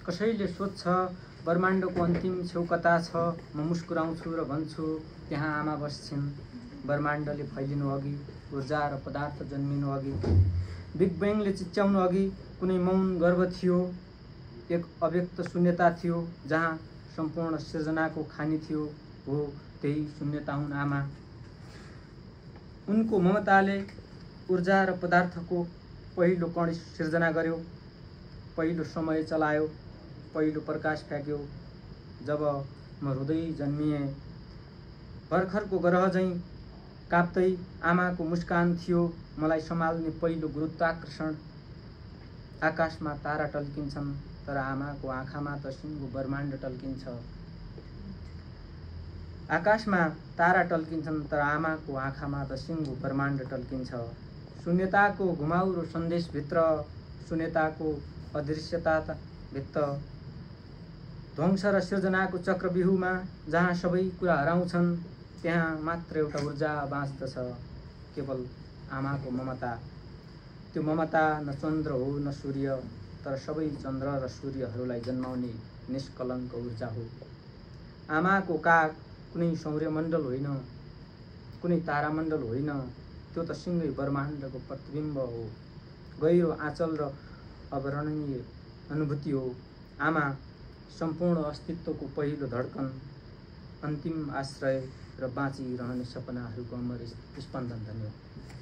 कसैले सोध्छ ब्रह्माण्डको अन्तिम छेउ कता छ, म मुस्कुराउँछु र भन्छु त्यहाँ आमा बस्छिन्। ब्रह्माण्डले फैलिनु अघि, ऊर्जा र पदार्थ जन्मिनु अघि, बिग ब्याङले चिच्याउनु अघि कुनै मौन गर्भ थियो, एक अव्यक्त शून्यता थियो जहाँ सम्पूर्ण सृजनाको खानी थियो। हो त्यही शून्यता हुन् आमा। उनको ममताले ऊर्जा र पदार्थको पहिलो कण सिर्जना गर्यो, पहिलो समय चलायो, पहिलो प्रकाश फ्याँक्यो। जब म रुँदै जन्मिएँ, भर्खरको ग्रह झैँ काप्दै आमाको मुस्कान थियो मलाई सम्हाल्ने पहिलो गुरुत्वाकर्षण। आकाशमा तारा टल्किन्छन् तर आमाको आँखामा त सिङ्गो ब्रह्माण्ड टल्किन्छ। आकाशमा तारा टल्किन्छन् तर आमाको आँखामा त सिङ्गो ब्रह्माण्ड टल्किन्छ। शून्यताको घुमाउरो सन्देशभित्र, शून्यताको अदृश्यताभित्र, ध्वंस र सिर्जनाको चक्रव्यूहमा जहाँ सबै कुरा हराउँछन् त्यहाँ मात्र एउटा ऊर्जा बाँच्दछ, केवल आमाको ममता। त्यो ममता न चन्द्र हो न सूर्य, तर सबै चन्द्र र सूर्यहरूलाई जन्माउने निष्कलङ्क ऊर्जा हो। आमाको काग कुनै सौर्यमण्डल होइन, कुनै तारामण्डल होइन, त्यो त सिङ्गै ब्रह्माण्डको प्रतिबिम्ब हो, गहिरो आँचल र अवर्णनीय अनुभूति हो। आमा सम्पूर्ण अस्तित्वको पहिलो धड्कन, अन्तिम आश्रय र बाँचिरहने सपनाहरूको अमर स्पन्दन। धन्यवाद।